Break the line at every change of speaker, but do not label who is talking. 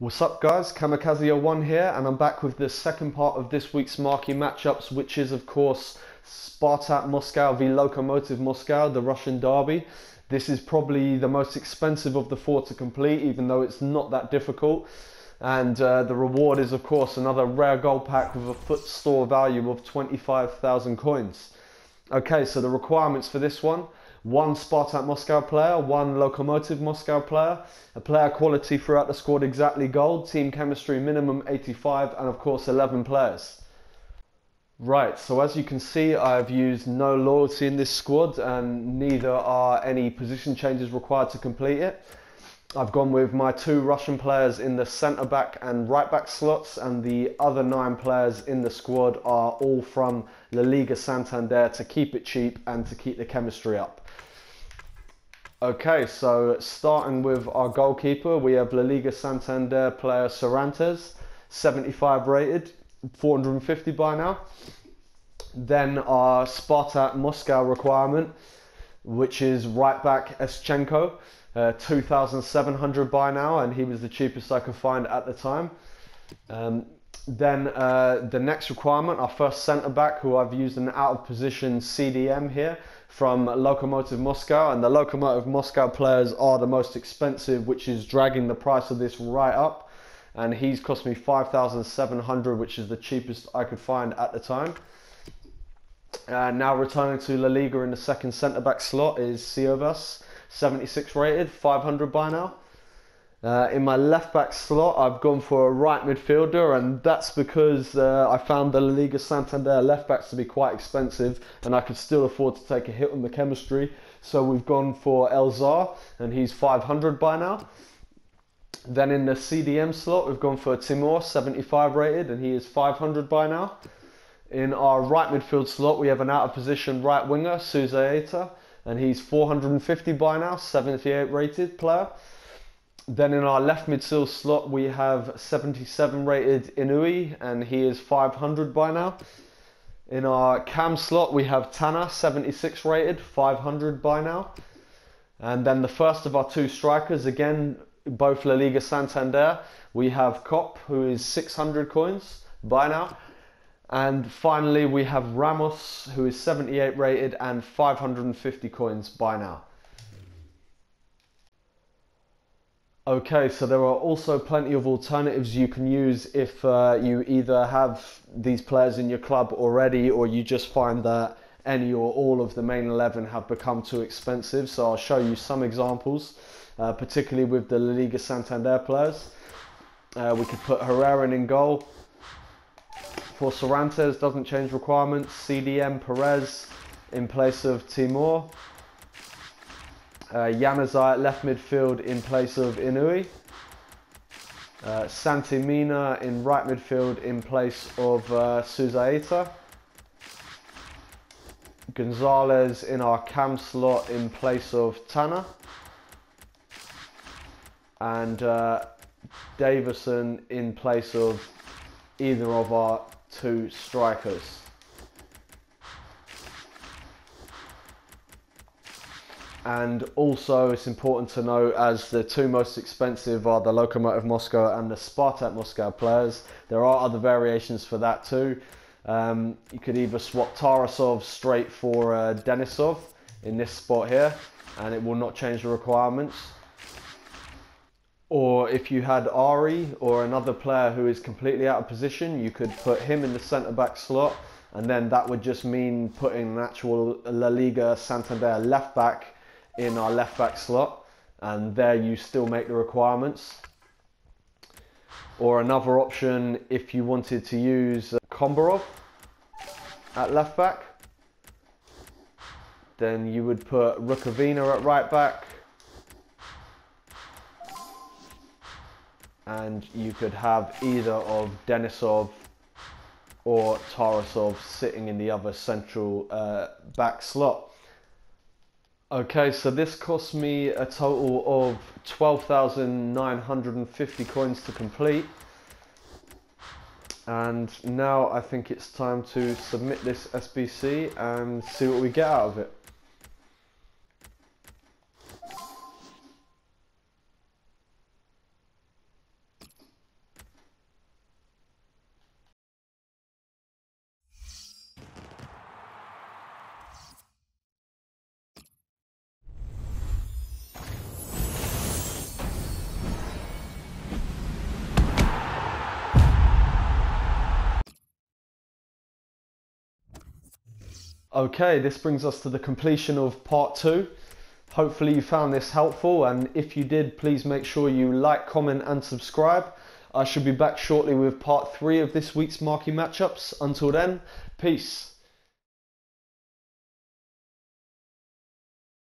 What's up guys, Kamikaze01 here, and I'm back with the second part of this week's marquee matchups, which is of course Spartak Moscow v Lokomotiv Moscow, the Russian derby. This is probably the most expensive of the four to complete, even though it's not that difficult. And the reward is of course another rare gold pack with a foot store value of 25,000 coins. Okay, so the requirements for this one Spartak Moscow player, one Lokomotiv Moscow player, a player quality throughout the squad exactly gold, team chemistry minimum 85, and of course 11 players. Right, so as you can see, I've used no loyalty in this squad and neither are any position changes required to complete it. I've gone with my two Russian players in the centre back and right back slots, and the other 9 players in the squad are all from La Liga Santander to keep it cheap and to keep the chemistry up. Okay, so starting with our goalkeeper, we have La Liga Santander player Cervantes, 75 rated, 450 by now. Then our Spartak Moscow requirement, which is right back Eschenko, 2,700 by now, and he was the cheapest I could find at the time. Then the next requirement, our first centre back, who I've used an out of position CDM here from Lokomotiv Moscow, and the Lokomotiv Moscow players are the most expensive, which is dragging the price of this right up, and he's cost me 5,700, which is the cheapest I could find at the time. Now returning to La Liga in the second centre back slot is CHEAPEST, 76 rated, 500 by now. In my left back slot, I've gone for a right midfielder, and that's because I found the La Liga Santander left backs to be quite expensive and I could still afford to take a hit on the chemistry. So we've gone for Elzar, and he's 500 by now. Then in the CDM slot, we've gone for Timur, 75 rated, and he is 500 by now. In our right midfield slot, we have an out of position right winger, Suzaeta, and he's 450 by now, 78 rated player. Then in our left midfield slot, we have 77 rated Inui, and he is 500 by now. In our cam slot, we have Tana, 76 rated, 500 by now. And then the first of our two strikers, again, both La Liga Santander, we have Kopp, who is 600 coins by now. And finally, we have Ramos, who is 78 rated and 550 coins by now. Okay, so there are also plenty of alternatives you can use if you either have these players in your club already, or you just find that any or all of the main 11 have become too expensive. So I'll show you some examples, particularly with the La Liga Santander players. We could put Herrera in goal. For Cervantes, doesn't change requirements. CDM Perez in place of Timur. Yanazai at left midfield in place of Inui. Santimina in right midfield in place of Suzaeta. Gonzalez in our cam slot in place of Tana. And Davison in place of either of our two strikers. And also it's important to note, as the two most expensive are the Lokomotiv Moscow and the Spartak Moscow players, there are other variations for that too. You could either swap Tarasov straight for Denisov in this spot here, and it will not change the requirements. Or if you had Ari or another player who is completely out of position, you could put him in the centre back slot, and then that would just mean putting an actual La Liga Santander left back in our left back slot, and there you still make the requirements. Or another option, if you wanted to use Kombarov at left back, then you would put Rukovina at right back, and you could have either of Denisov or Tarasov sitting in the other central back slot. Okay, so this cost me a total of 12,950 coins to complete. And now I think it's time to submit this SBC and see what we get out of it. Okay, this brings us to the completion of part 2. Hopefully you found this helpful, and if you did, please make sure you like, comment and subscribe. I should be back shortly with part 3 of this week's Marquee matchups. Until then, peace.